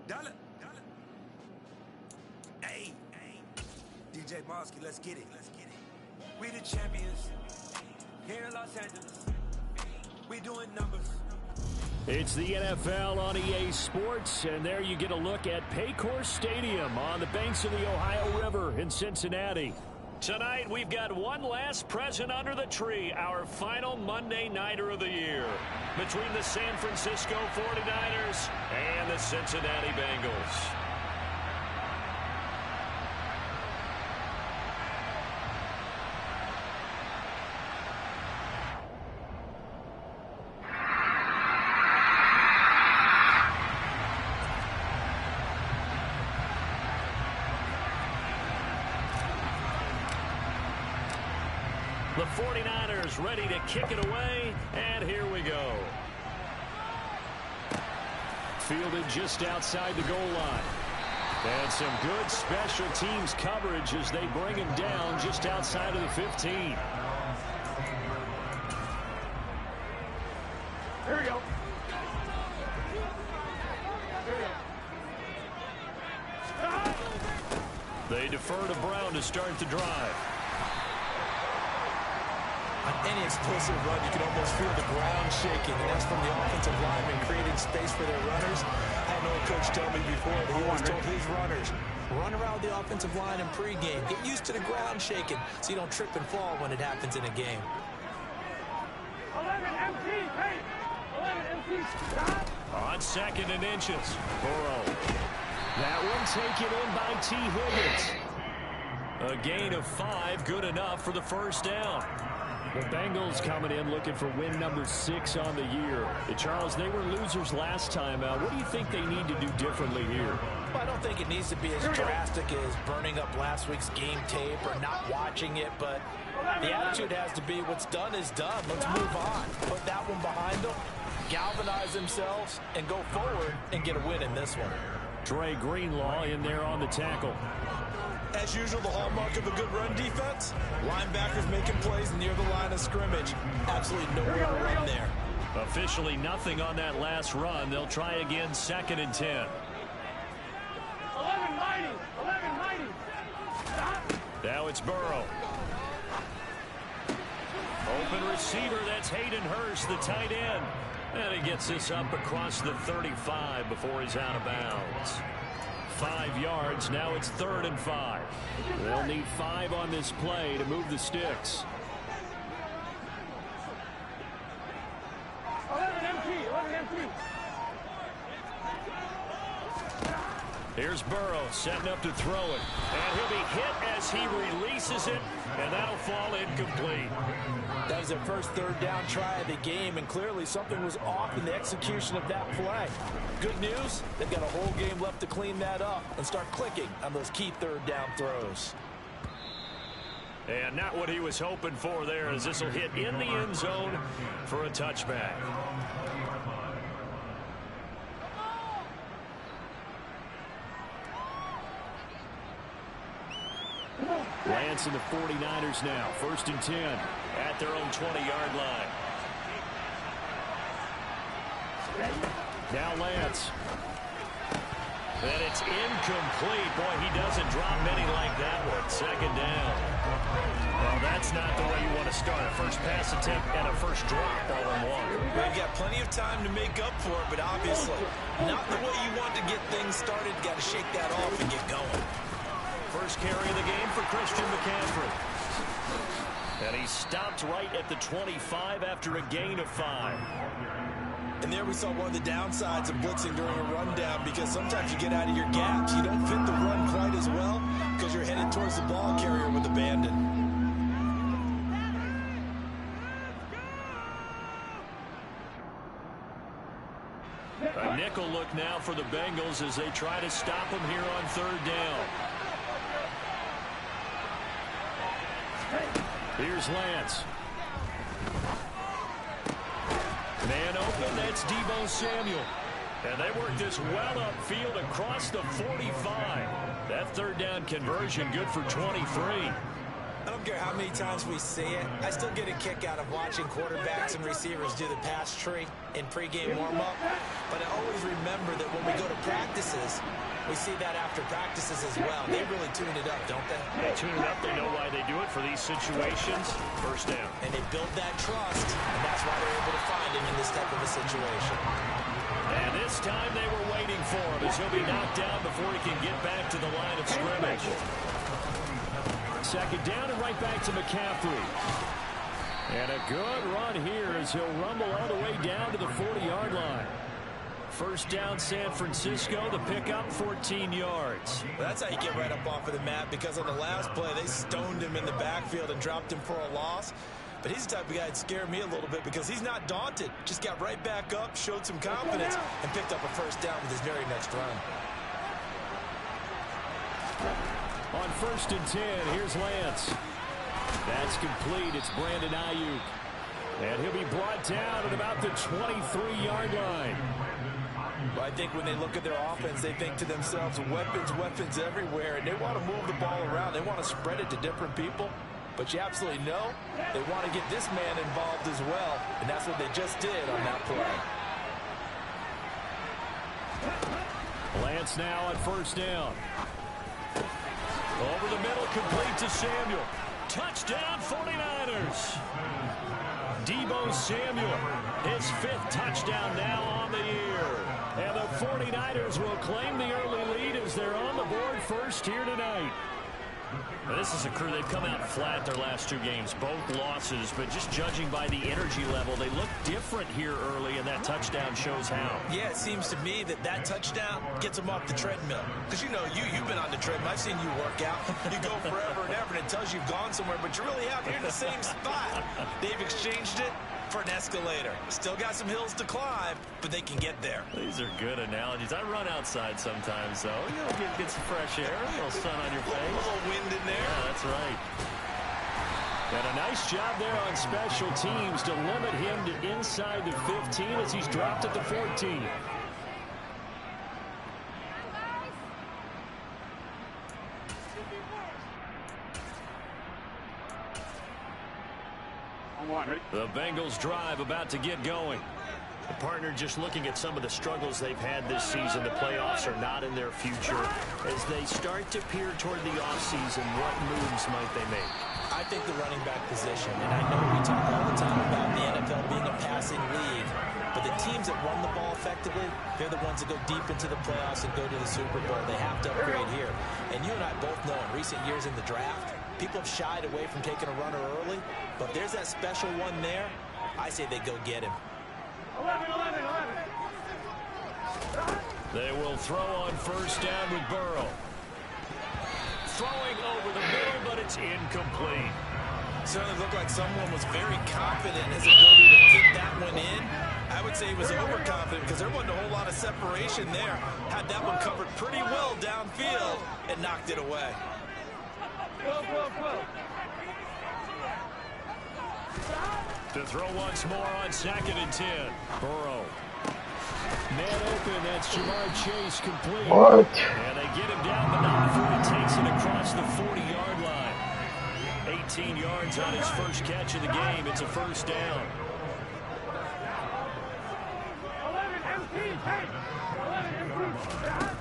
Dollar. Hey. DJ Mosky, let's get it. We the champions here in Los Angeles. We doing numbers. It's the NFL on EA Sports, and there you get a look at Paycor Stadium on the banks of the Ohio River in Cincinnati. Tonight, we've got one last present under the tree, our final Monday Nighter of the year, between the San Francisco 49ers and the Cincinnati Bengals. The 49ers ready to kick it away, and here we go. Fielded just outside the goal line. And some good special teams coverage as they bring him down just outside of the 15. Here we go. They defer to Brown to start the drive. On any explosive run, you can almost feel the ground shaking, and that's from the offensive linemen creating space for their runners. I had an old coach tell me before that he always told his runners, run around the offensive line in pregame. Get used to the ground shaking so you don't trip and fall when it happens in a game. 11 MT, hey! 11 MT, stop! On 2nd and inches, Burrow. That one taken in by T. Higgins. A gain of 5, good enough for the first down. The Bengals coming in looking for win number 6 on the year. Charles, they were losers last time out. What do you think they need to do differently here? Well, I don't think it needs to be as drastic as burning up last week's game tape or not watching it, but the attitude has to be what's done is done. Let's move on. Put that one behind them, galvanize themselves, and go forward and get a win in this one. Dre Greenlaw in there on the tackle. As usual, the hallmark of a good run defense, linebackers making plays near the line of scrimmage. Absolutely nowhere to run there. Officially nothing on that last run. They'll try again 2nd and 10. 11 mighty, 11 mighty. Stop. Now it's Burrow. Open receiver, that's Hayden Hurst, the tight end. And he gets this up across the 35 before he's out of bounds. 5 yards, now it's 3rd and 5. They'll need 5 on this play to move the sticks. 11 MT, 11 MT. Here's Burrow setting up to throw it. And he'll be hit as he releases it, and that'll fall incomplete. That was their first 3rd down try of the game, and clearly something was off in the execution of that play. Good news, they've got a whole game left to clean that up and start clicking on those key 3rd down throws. And not what he was hoping for there, as this will hit in the end zone for a touchback. Lance and the 49ers now, 1st and 10 at their own 20-yard line. Now Lance. And it's incomplete. Boy, he doesn't drop many like that one. 2nd down. Well, that's not the way you want to start. A first pass attempt and a first drop all in one. They've got plenty of time to make up for it, but obviously not the way you want to get things started. Got to shake that off and get going. First carry of the game for Christian McCaffrey. And he stopped right at the 25 after a gain of 5. And there we saw one of the downsides of blitzing during a rundown, because sometimes you get out of your gaps. You don't fit the run quite as well because you're headed towards the ball carrier with abandon. A nickel look now for the Bengals as they try to stop him here on 3rd down. Here's Lance. Man open, that's Deebo Samuel. And they work this well upfield across the 45. That 3rd down conversion good for 23. I don't care how many times we see it. I still get a kick out of watching quarterbacks and receivers do the pass tree in pregame warm-up. But I always remember that when we go to practice, practices. We see that after practices as well. They really tune it up, don't they? They tune it up. They know why they do it for these situations. First down. And they build that trust, and that's why they're able to find him in this type of a situation. And this time they were waiting for him as he'll be knocked down before he can get back to the line of scrimmage. Second down and right back to McCaffrey. And a good run here as he'll rumble all the way down to the 40-yard line. First down, San Francisco. The pickup, 14 yards. That's how you get right up off of the mat, because on the last play, they stoned him in the backfield and dropped him for a loss. But he's the type of guy that scared me a little bit because he's not daunted. Just got right back up, showed some confidence, and picked up a first down with his very next run. On 1st and 10, here's Lance. That's complete. It's Brandon Ayuk. And he'll be brought down at about the 23-yard line. I think when they look at their offense, they think to themselves, weapons everywhere, and they want to move the ball around. They want to spread it to different people. But you absolutely know they want to get this man involved as well, and that's what they just did on that play. Lance now at first down. Over the middle, complete to Samuel. Touchdown, 49ers. Deebo Samuel, his 5th touchdown now on the year. And the 49ers will claim the early lead as they're on the board first here tonight. Now, this is a crew, they've come out flat their last 2 games, both losses, but just judging by the energy level, they look different here early, and that touchdown shows how. Yeah, it seems to me that touchdown gets them off the treadmill. Because, you know, you've been on the treadmill. I've seen you work out. You go forever and ever, and it tells you you've gone somewhere, but you really haven't. You're in the same spot. They've exchanged it for an escalator. Still got some hills to climb, but they can get there. These are good analogies. I run outside sometimes, though. You know, get some fresh air, a little sun on your face. A little wind in there. Yeah, that's right. And a nice job there on special teams to limit him to inside the 15 as he's dropped at the 14. The Bengals drive about to get going. The partner just looking at some of the struggles they've had this season. The playoffs are not in their future. As they start to peer toward the offseason, what moves might they make? I think the running back position, and I know we talk all the time about the NFL being a passing league, but the teams that run the ball effectively, they're the ones that go deep into the playoffs and go to the Super Bowl. They have to upgrade here. And you and I both know in recent years in the draft, people have shied away from taking a runner early, but if there's that special one there, I say they go get him. 11. They will throw on first down with Burrow. Throwing over the middle, but it's incomplete. Certainly looked like someone was very confident in his ability to kick that one in. I would say he was overconfident because there wasn't a whole lot of separation there. Had that one covered pretty well downfield and knocked it away. To throw once more on 2nd and 10. Burrow. Man open, that's Jamar Chase complete. What? And they get him down, but not before he takes it across the 40-yard line. 18 yards on his first catch of the game. It's a first down. 11 MT, hey! 11 MT.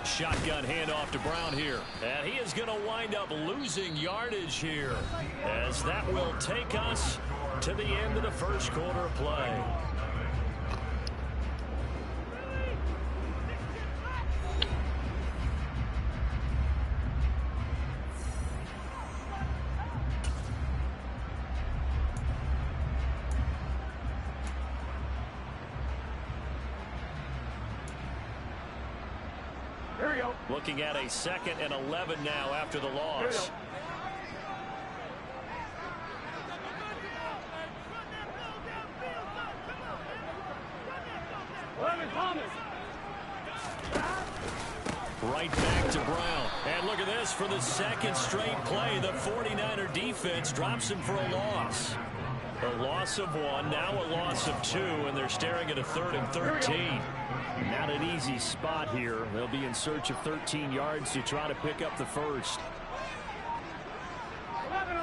Shotgun handoff to Brown here. And he is going to wind up losing yardage here, as that will take us to the end of the first quarter of play. Looking at a 2nd and 11 now after the loss. Right back to Brown. And look at this, for the 2nd straight play, the 49er defense drops him for a loss. A loss of 1, now a loss of 2, and they're staring at a 3rd and 13. Not an easy spot here. They'll be in search of 13 yards to try to pick up the first. 11.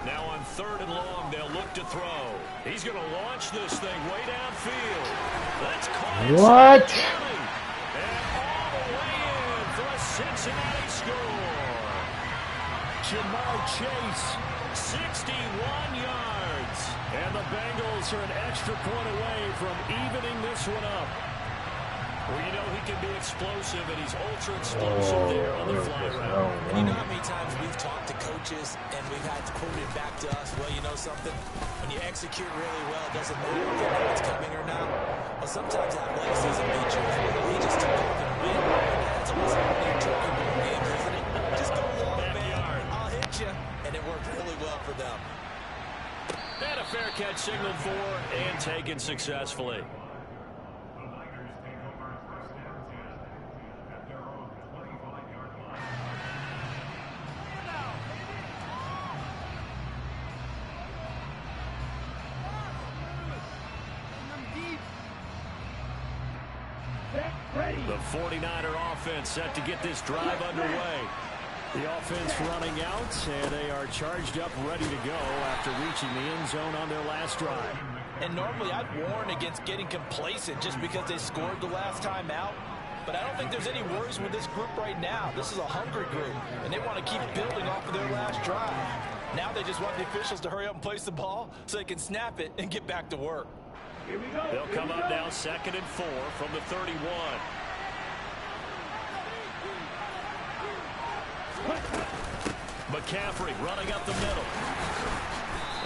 Now on 3rd and long, they'll look to throw. He's going to launch this thing way downfield. That's What? Cincinnati score. Jamar Chase, 61 yards. And the Bengals are an extra point away from evening this one up. Well, you know he can be explosive, and he's ultra explosive there on the fly route. And you know how many times we've talked to coaches and we've had to quote it back to us, well, you know something? When you execute really well, it doesn't matter if you know it's coming or not. Well, sometimes athleticism beats you. He just took off and win. And that's almost like one of your turkey ball games, isn't it? Just go long, man. I'll hit you. And it worked really well for them. And a fair catch signaled for and taken successfully. The 49er offense set to get this drive underway. The offense running out, and they are charged up, ready to go after reaching the end zone on their last drive. And normally I'd warn against getting complacent just because they scored the last time out. But I don't think there's any worries with this group right now. This is a hungry group, and they want to keep building off of their last drive. Now they just want the officials to hurry up and place the ball so they can snap it and get back to work. They'll come up now 2nd and 4 from the 31. McCaffrey running up the middle.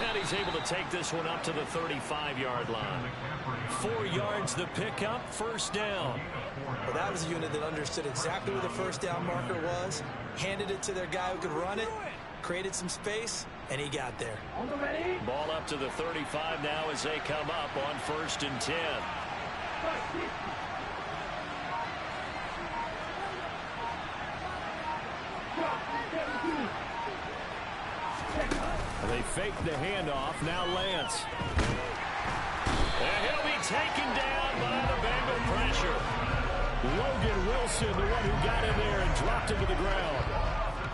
And he's able to take this one up to the 35-yard line. 4 yards the pickup, first down. Well, that was a unit that understood exactly where the first down marker was, handed it to their guy who could run it, created some space, and he got there. Ball up to the 35 now as they come up on 1st and 10. They fake the handoff. Now Lance. And he'll be taken down by the Bengal pressure. Logan Wilson, the one who got in there and dropped him to the ground.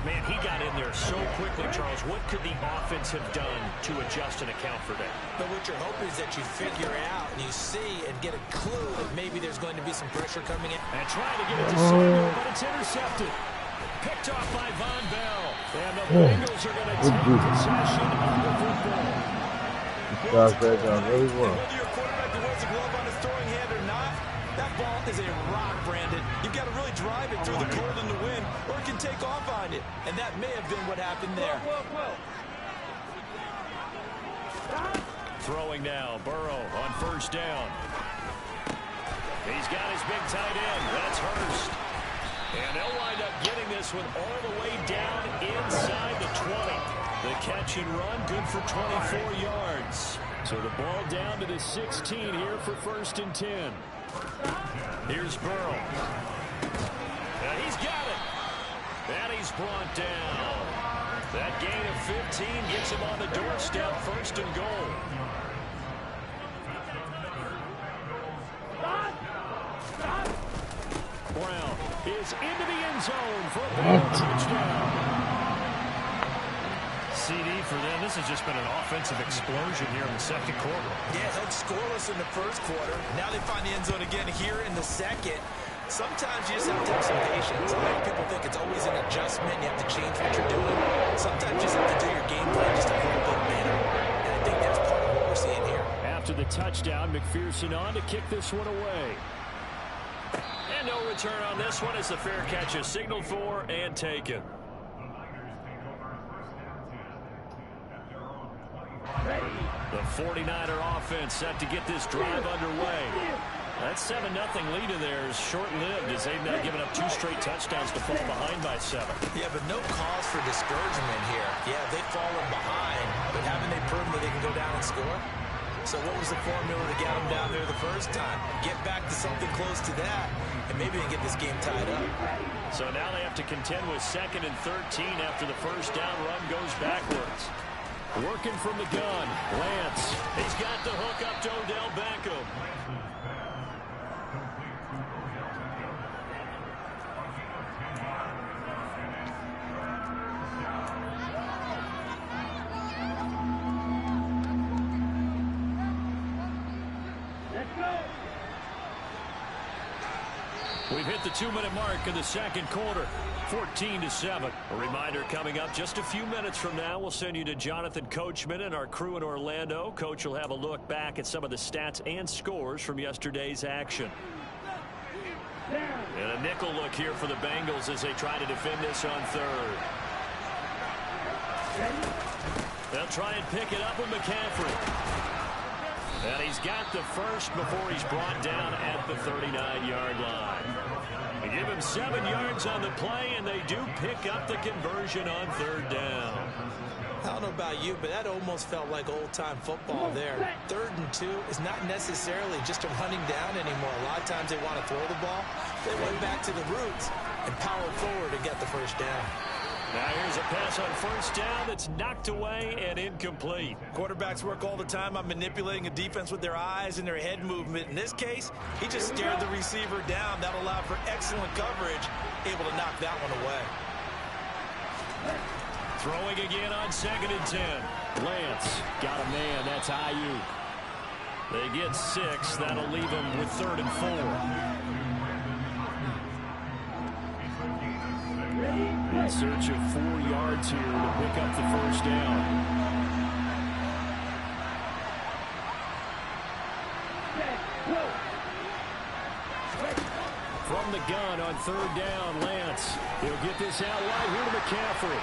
Man, he got in there so quickly, Charles. What could the offense have done to adjust and account for that? But what you're hoping is that you figure out and you see and get a clue that maybe there's going to be some pressure coming in. And trying to get it to Samuel, but it's intercepted. Picked off by Von Bell. And the Bengals are going to take possession of the football. Guys, they done really well. Whether your quarterback wears a glove on his throwing hand or not, that ball is a rock, Brandon. You've got to really drive it through the cold and the wind, or it can take off on you. And that may have been what happened there. Throwing now, Burrow on 1st down. He's got his big tight end. That's Hurst. And they'll wind up getting this one all the way down inside the 20. The catch and run, good for 24 yards. So the ball down to the 16 here for 1st and 10. Here's Burrow. And he's got it. And he's brought down. That gain of 15 gets him on the doorstep, 1st and goal. Brown is into the end zone for a touchdown. CD for them. This has just been an offensive explosion here in the 2nd quarter. Yeah, held scoreless in the 1st quarter. Now they find the end zone again here in the 2nd. Sometimes you just have to have some patience. A lot of people think it's always an adjustment. You have to change what you're doing. Sometimes you just have to do your game plan just a little bit better. And I think that's part of what we're seeing here. After the touchdown, McPherson on to kick this one away. And no return on this one as the fair catch is signaled for and taken. The 49er offense set to get this drive underway. That 7-0 lead of theirs short-lived as they've now given up 2 straight touchdowns to fall behind by 7. Yeah, but no cause for discouragement here. Yeah, they've fallen behind, but haven't they proven that they can go down and score? So what was the formula to get them down there the first time? Get back to something close to that, and maybe they can get this game tied up. So now they have to contend with 2nd and 13 after the first down run goes backwards. Working from the gun, Lance. He's got the hook up to Odell Beckham. We've hit the 2-minute mark in the second quarter. 14-7. A reminder coming up just a few minutes from now. We'll send you to Jonathan Coachman and our crew in Orlando. Coach will have a look back at some of the stats and scores from yesterday's action. And a nickel look here for the Bengals as they try to defend this on third. They'll try and pick it up with McCaffrey. And he's got the first before he's brought down at the 39-yard line. They give him 7 yards on the play, and they do pick up the conversion on third down. I don't know about you, but that almost felt like old-time football there. 3rd and 2 is not necessarily just a running down anymore. A lot of times they want to throw the ball. They went back to the roots and powered forward to get the first down. Now here's a pass on first down that's knocked away and incomplete. Quarterbacks work all the time on manipulating a defense with their eyes and their head movement. In this case, he just stared the receiver down. That allowed for excellent coverage, able to knock that one away. Throwing again on 2nd and 10. Lance got a man. That's Ayuk. They get 6. That'll leave them with 3rd and 4. In search of 4 yards here to pick up the first down. From the gun on 3rd down, Lance. He'll get this out wide here to McCaffrey.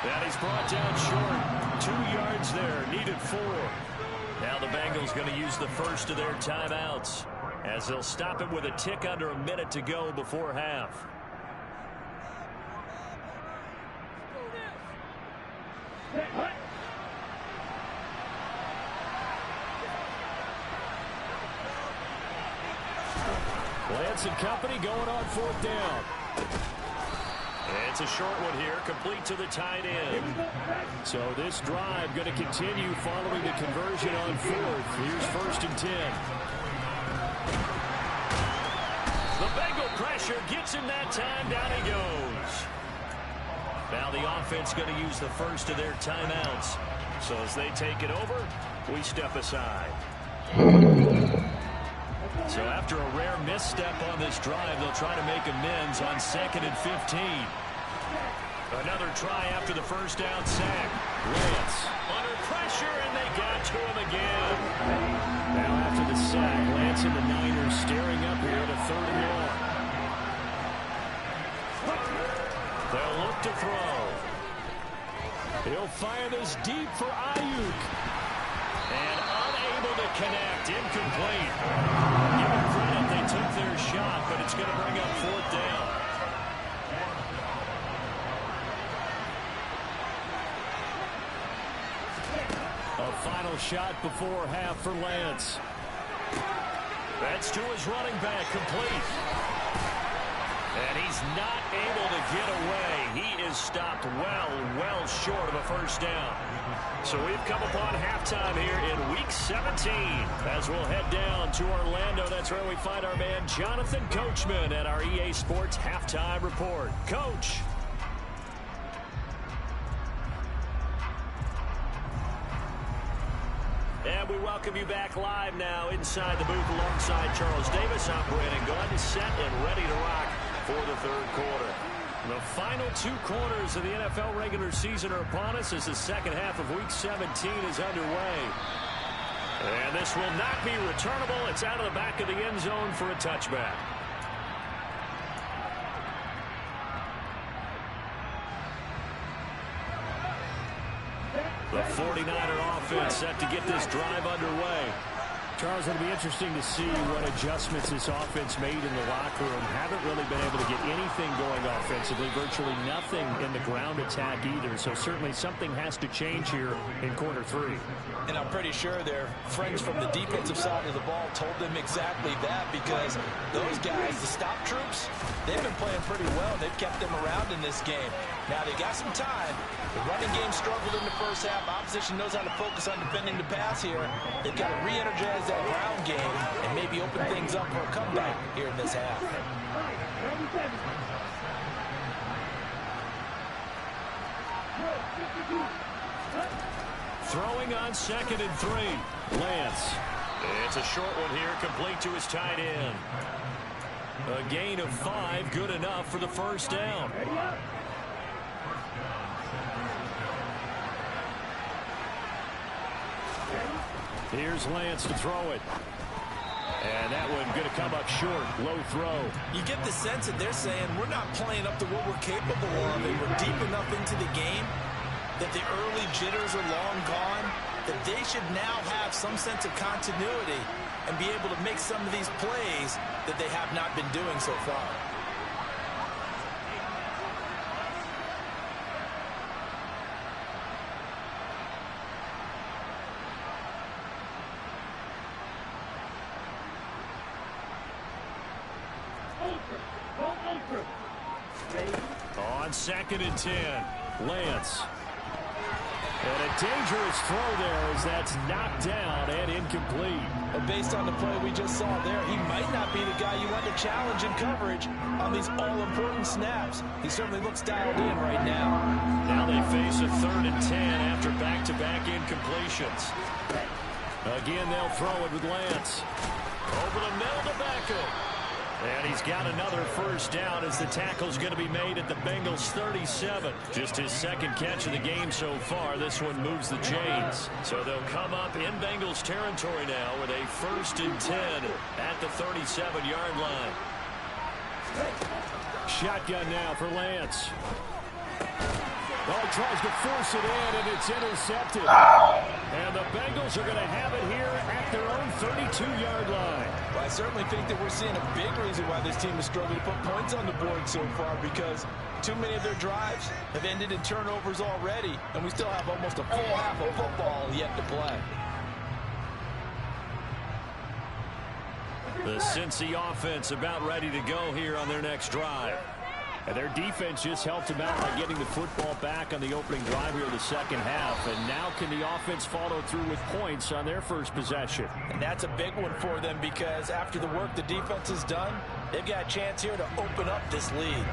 And he's brought down short. 2 yards there, needed 4. Now the Bengals going to use the first of their timeouts as they'll stop him with a tick under a minute to go before half. Lance and company going on 4th down. And it's a short one here, complete to the tight end. So this drive going to continue following the conversion on 4th. Here's 1st and 10. The Bengal pressure gets him that time. Down he goes. Now the offense going to use the first of their timeouts. So as they take it over, we step aside. So after a rare misstep on this drive, they'll try to make amends on 2nd and 15. Another try after the first down sack. Lance under pressure, and they got to him again. Now after the sack, Lance and the Niners staring up here at a 3rd and long. They'll look to throw. He'll fire this deep for Ayuk. And unable to connect. Incomplete. Give them credit. They took their shot, but it's going to bring up 4th down. A final shot before half for Lance. That's to his running back, complete. And he's not able to get away. He is stopped well short of a first down. So we've come upon halftime here in Week 17. As we'll head down to Orlando, that's where we find our man Jonathan Coachman at our EA Sports Halftime Report. Coach. And we welcome you back live now inside the booth alongside Charles Davis. I'm Brandon Gunn, set and ready to rock for the 3rd quarter. The final 2 quarters of the NFL regular season are upon us as the second half of Week 17 is underway. And this will not be returnable. It's out of the back of the end zone for a touchback. The 49er offense set to get this drive underway. Charles, it'll be interesting to see what adjustments this offense made in the locker room. Haven't really been able to get anything going offensively, virtually nothing in the ground attack either. So certainly something has to change here in quarter 3. And I'm pretty sure their friends from the defensive side of the ball told them exactly that, because those guys, the stop troops, they've been playing pretty well. They've kept them around in this game. Now they got some time. The running game struggled in the first half. Opposition knows how to focus on defending the pass here. They've got to re-energize that ground game and maybe open things up for a comeback here in this half. Throwing on 2nd and 3. Lance. It's a short one here, complete to his tight end. A gain of 5, good enough for the first down. Here's Lance to throw it. And that one going to come up short. Low throw. You get the sense that they're saying we're not playing up to what we're capable of, and we're deep enough into the game that the early jitters are long gone, that they should now have some sense of continuity and be able to make some of these plays that they have not been doing so far. On 2nd and 10, Lance. And a dangerous throw there as that's knocked down and incomplete. But based on the play we just saw there, he might not be the guy you want to challenge in coverage on these all-important snaps. He certainly looks dialed in right now. Now they face a 3rd and 10 after back-to-back incompletions. Again, they'll throw it with Lance. Over the middle to Beckham. And he's got another first down as the tackle's going to be made at the Bengals 37. Just his 2nd catch of the game so far. This one moves the chains. So they'll come up in Bengals territory now with a 1st and 10 at the 37-yard line. Shotgun now for Lance. Oh, tries to force it in, and it's intercepted. And the Bengals are going to have it here at their own 32-yard line. Well, I certainly think that we're seeing a big reason why this team is struggling to put points on the board so far, because too many of their drives have ended in turnovers already, and we still have almost a full half of football yet to play. The Cincy offense about ready to go here on their next drive. And their defense just helped them out by getting the football back on the opening drive here in the 2nd half. And now can the offense follow through with points on their first possession? And that's a big one for them, because after the work the defense has done, they've got a chance here to open up this lead.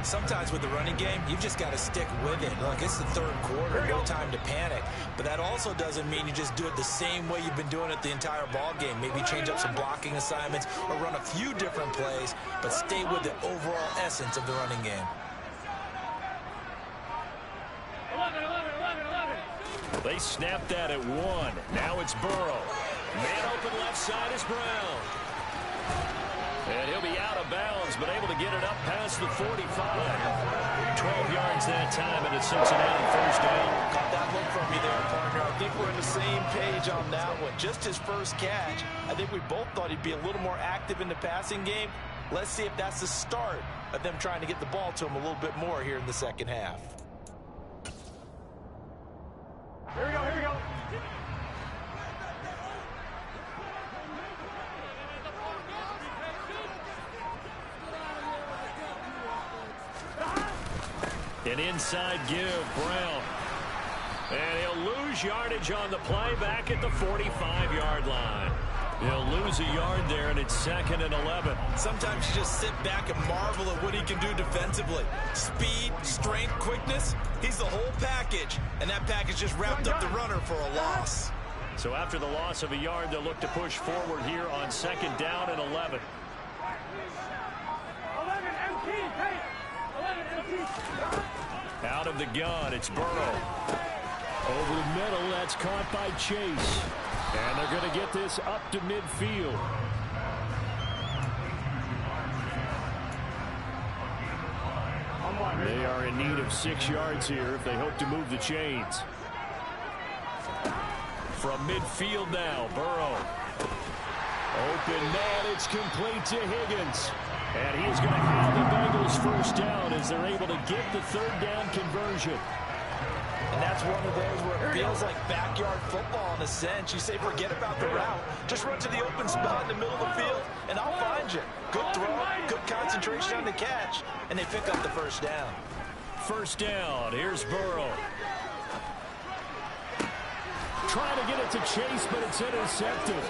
Sometimes with the running game, you've just got to stick with it. Look, it's the 3rd quarter, no time to panic. But that also doesn't mean you just do it the same way you've been doing it the entire ball game. Maybe change up some blocking assignments or run a few different plays, but stay with the overall essence of the running game. 11. They snapped that at 1. Now it's Burrow. Man open left side is Brown. And he'll be out of bounds, but able to get it up past the 45. 12 yards that time, and it's Cincinnati first down. Caught that look from you there, partner. I think we're on the same page on that one. Just his first catch, I think we both thought he'd be a little more active in the passing game. Let's see if that's the start of them trying to get the ball to him a little bit more here in the 2nd half. Here we go. An inside give, Brown. And he'll lose yardage on the play back at the 45-yard line. He'll lose a yard there, and it's 2nd and 11. Sometimes you just sit back and marvel at what he can do defensively. Speed, strength, quickness, he's the whole package. And that package just wrapped up the runner for a loss. So after the loss of a yard, they'll look to push forward here on 2nd down and 11. 11 MT, take. 11 MT. Out of the gun, it's Burrow. Over the middle, that's caught by Chase. And they're going to get this up to midfield. They are in need of 6 yards here if they hope to move the chains. From midfield now, Burrow. Open man, it's complete to Higgins. And he's going to have the Bengals first down as they're able to get the 3rd down conversion. And that's one of those where it feels like backyard football in a sense. You say forget about the route. Just run to the open spot in the middle of the field, and I'll find you. Good throw, good concentration on the catch, and they pick up the first down. First down, here's Burrow. Trying to get it to Chase, but it's intercepted.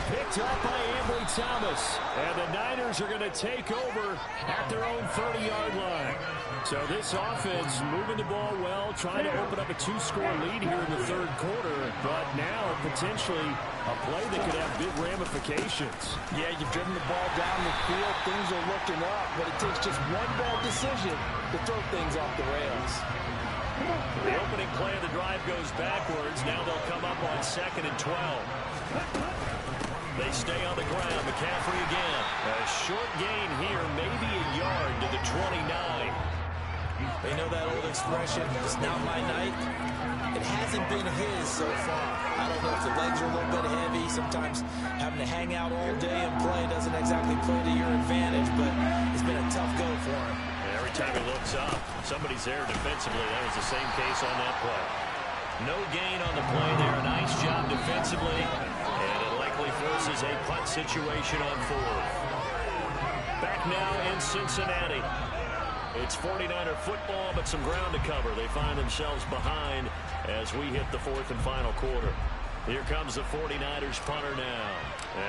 Picked up by Ambry Thomas. And the Niners are going to take over at their own 30-yard line. So this offense moving the ball well, trying to open up a 2-score lead here in the third quarter. But now potentially a play that could have big ramifications. Yeah, you've driven the ball down the field. Things are looking up, but it takes just one bad decision to throw things off the rails. The opening play of the drive goes backwards. Now they'll come up on 2nd and 12. They stay on the ground. McCaffrey again. A short gain here, maybe a yard to the 29. They know that old expression, it's not my night. It hasn't been his so far. I don't know if the legs are a little bit heavy. Sometimes having to hang out all day and play doesn't exactly play to your advantage, but it's been a tough go for him. Every time he looks up, somebody's there defensively. That was the same case on that play. No gain on the play there. Nice job defensively. And it likely forces a punt situation on 4th. Back now in Cincinnati. It's 49er football, but some ground to cover. They find themselves behind as we hit the 4th and final quarter. Here comes the 49ers punter now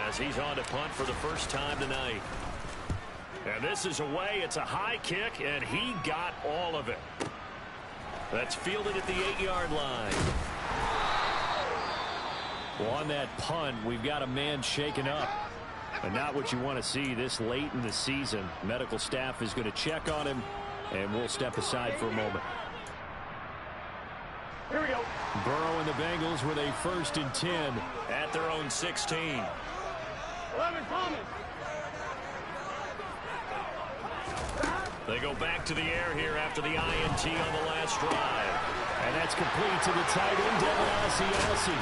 as he's on to punt for the first time tonight. And this is away. It's a high kick, and he got all of it. That's fielded at the 8-yard line. Well, on that punt, we've got a man shaken up. And not what you want to see this late in the season. Medical staff is going to check on him, and we'll step aside for a moment. Here we go. Burrow and the Bengals with a 1st and 10 at their own 16. 11 Thomas. They go back to the air here after the INT on the last drive. And that's complete to the tight end, Devin Asiasi.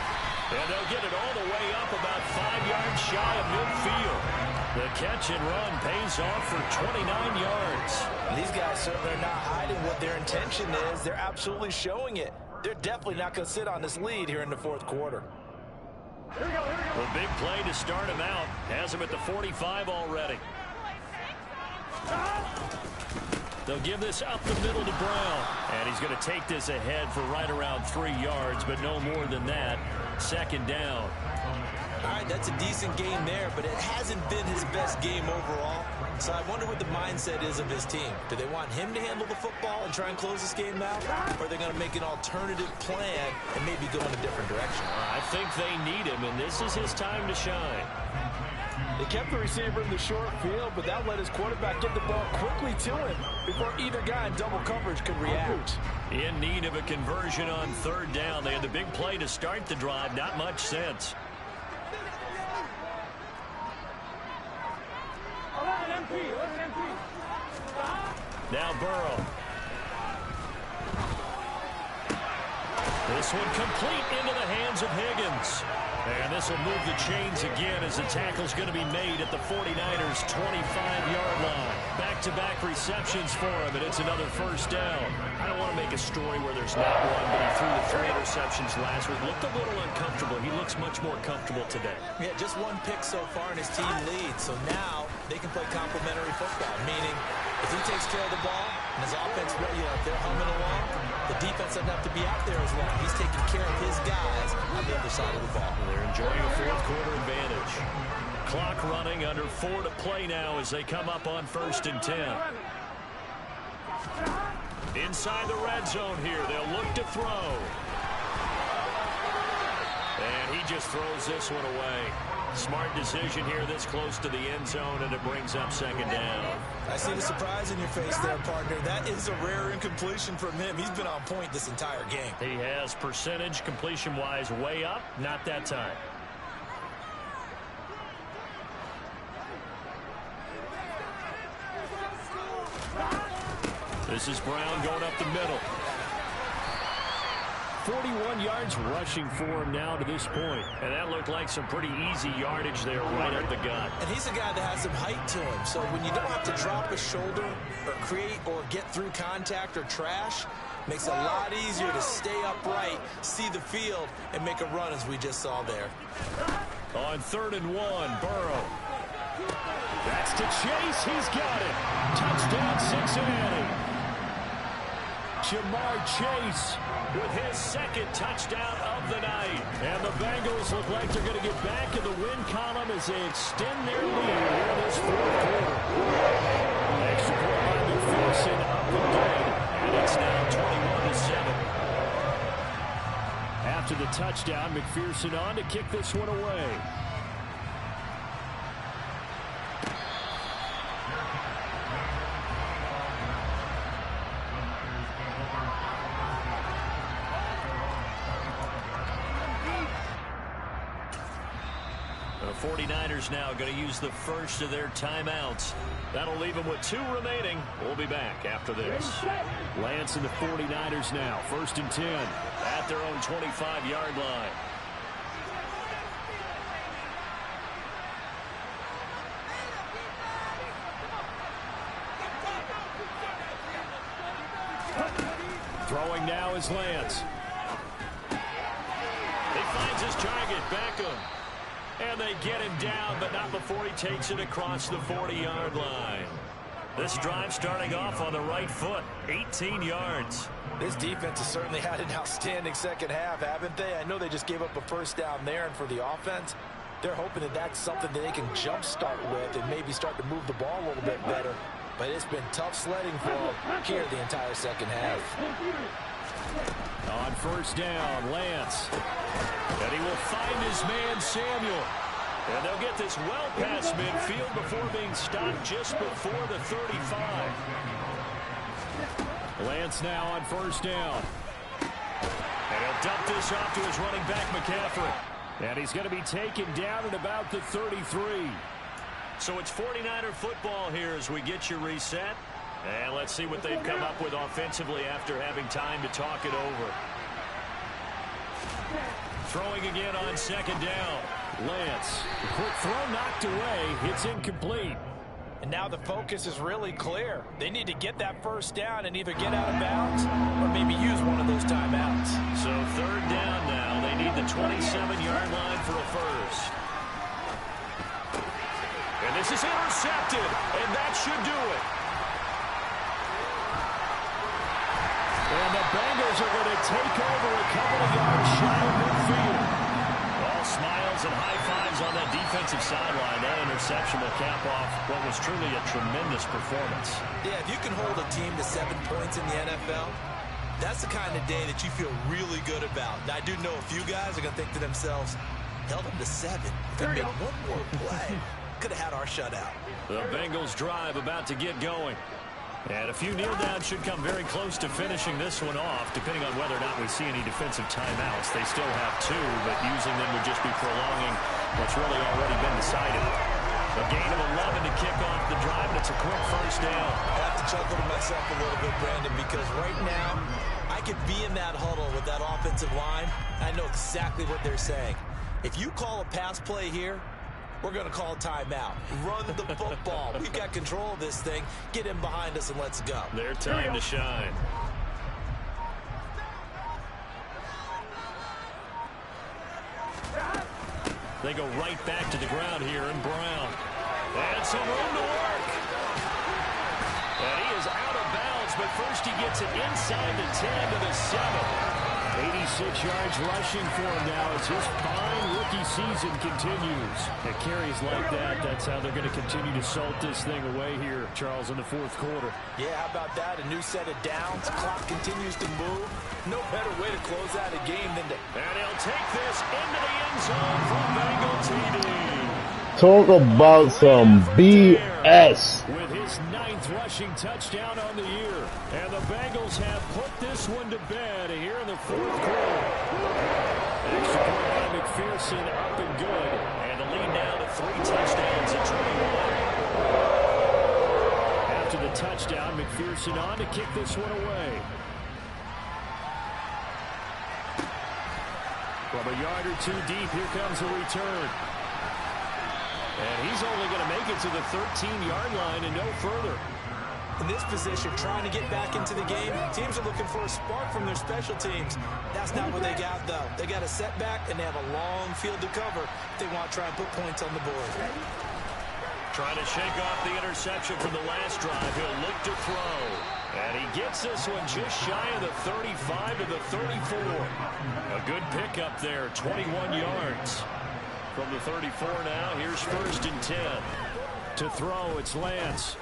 And they'll get it all the way up about 5 yards shy of midfield. The catch and run pays off for 29 yards. These guys certainly are not hiding what their intention is. They're absolutely showing it. They're definitely not going to sit on this lead here in the 4th quarter. Here we go, here we go. The big play to start him out. Has him at the 45 already. They'll give this up the middle to Brown. And he's going to take this ahead for right around 3 yards, but no more than that. 2nd down. All right, that's a decent game there, but it hasn't been his best game overall. So I wonder what the mindset is of his team. Do they want him to handle the football and try and close this game out? Or are they going to make an alternative plan and maybe go in a different direction? I think they need him, and this is his time to shine. They kept the receiver in the short field, but that let his quarterback get the ball quickly to him before either guy in double coverage could react. In need of a conversion on 3rd down. They had the big play to start the drive. Not much sense. 11 MP. Now Burrow. This one complete into the hands of Higgins. And this will move the chains again as the tackle's going to be made at the 49ers' 25-yard line. Back-to-back receptions for him, and it's another 1st down. I don't want to make a story where there's not one, but he threw the 3 interceptions last week. Looked a little uncomfortable. He looks much more comfortable today. Yeah, just 1 pick so far, and his team leads. So now they can play complementary football, meaning if he takes care of the ball and his offense, if they're humming along, the defense doesn't have to be out there as long. He's taking care of his guys on the other side of the ball. They're enjoying a 4th quarter advantage. Clock running, under 4 to play now as they come up on 1st and 10. Inside the red zone here, they'll look to throw. And he just throws this one away. Smart decision here this close to the end zone, and it brings up 2nd down. I see the surprise in your face there, partner. That is a rare incompletion from him. He's been on point this entire game. He has percentage completion-wise way up, not that time. This is Brown going up the middle. 41 yards rushing for him now to this point. And that looked like some pretty easy yardage there right up the gut. And he's a guy that has some height to him. So when you don't have to drop a shoulder or create or get through contact or trash, makes it a lot easier to stay upright, see the field, and make a run as we just saw there. On 3rd and 1, Burrow. That's to Chase. He's got it. Touchdown, Cincinnati. Ja'Marr Chase with his second touchdown of the night. And the Bengals look like they're going to get back in the win column as they extend their lead here in this fourth quarter. Extra point by McPherson up and good. And it's now 21-7. After the touchdown, McPherson on to kick this one away. The 49ers now going to use the first of their timeouts. That'll leave them with 2 remaining. We'll be back after this. Lance and the 49ers now. 1st and 10 at their own 25-yard line. Throwing now is Lance. He finds his target, Beckham. And they get him down, but not before he takes it across the 40-yard line. This drive starting off on the right foot, 18 yards. This defense has certainly had an outstanding second half, haven't they? I know they just gave up a first down there, and for the offense, they're hoping that that's something that they can jumpstart with and maybe start to move the ball a little bit better. But it's been tough sledding for them here the entire second half. On 1st down, Lance. And he will find his man, Samuel. And they'll get this well past midfield before being stopped just before the 35. Lance now on 1st down. And he'll dump this off to his running back, McCaffrey. And he's going to be taken down at about the 33. So it's 49er football here as we get you reset. And let's see what they've come up with offensively after having time to talk it over. Throwing again on 2nd down. Lance. The quick throw knocked away. It's incomplete. And now the focus is really clear. They need to get that first down and either get out of bounds or maybe use one of those timeouts. So 3rd down now. They need the 27-yard line for a first. And this is intercepted. And that should do it. And the Bengals are going to take over a couple of yards shy of midfield. All smiles and high fives on that defensive sideline. That interception will cap off what was truly a tremendous performance. Yeah, if you can hold a team to 7 points in the NFL, that's the kind of day that you feel really good about. Now, I do know a few guys are going to think to themselves, held them to 7. If they make one more play, could have had our shutout. The Bengals drive about to get going. And a few kneel downs should come very close to finishing this one off, depending on whether or not we see any defensive timeouts. They still have 2, but using them would just be prolonging what's really already been decided. A gain of 11 to kick off the drive, and it's a quick first down. I have to chuckle to myself a little bit, Brandon, because right now I could be in that huddle with that offensive line. I know exactly what they're saying. If you call a pass play here, we're going to call timeout. Run the football. We've got control of this thing. Get in behind us and let's go. Their time to shine. They go right back to the ground here in Brown. And some room to work. And he is out of bounds, but first he gets it inside the 10 to the 7. 86 yards rushing for him now as his fine rookie season continues. At carries like that, that's how they're going to continue to salt this thing away here, Charles, in the 4th quarter. Yeah, how about that? A new set of downs. Clock continues to move. No better way to close out a game than to... And he'll take this into the end zone from Bengal TD. Talk about some BS. With his 9th rushing touchdown on the year. And the Bengals have put this one to bed here in the 4th quarter. Extra point by McPherson, up and good. And the lead now to 3 touchdowns at 21. After the touchdown, McPherson on to kick this one away. From a yard or 2 deep, here comes a return. And he's only going to make it to the 13-yard line and no further. In this position, trying to get back into the game, teams are looking for a spark from their special teams. That's not what they got, though. They got a setback, and they have a long field to cover if they want to try and put points on the board. Trying to shake off the interception from the last drive. He'll look to throw. And he gets this one just shy of the 35 to the 34. A good pickup there, 21 yards. From the 34 now, here's 1st and 10. To throw, it's Lance.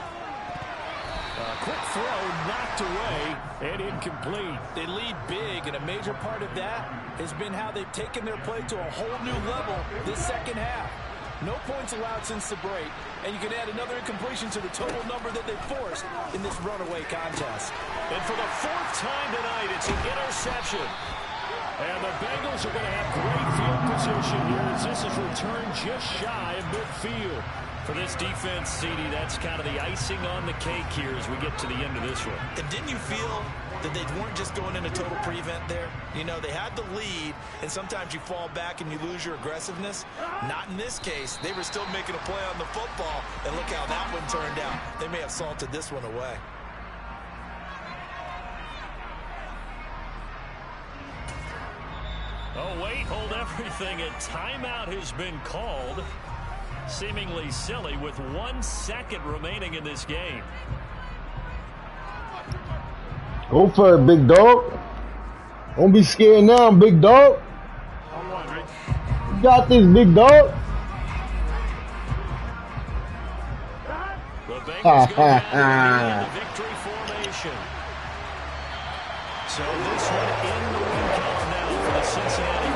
A quick throw, knocked away, and incomplete. They lead big, and a major part of that has been how they've taken their play to a whole new level this second half. No points allowed since the break, and you can add another incompletion to the total number that they've forced in this runaway contest. And for the 4th time tonight, it's an interception. And the Bengals are going to have great field position here as this is returned just shy of midfield. For this defense, CD, that's kind of the icing on the cake here as we get to the end of this one. And didn't you feel that they weren't just going into total prevent there? You know, they had the lead, and sometimes you fall back and you lose your aggressiveness. Not in this case. They were still making a play on the football, and look how that one turned out. They may have salted this one away. Oh, wait, hold everything. A timeout has been called. Seemingly silly with 1 second remaining in this game. Go for it, big dog. Don't be scared now, big dog. You got this, big dog. The Bengals go down in the victory formation. So this one in the win count now for the Cincinnati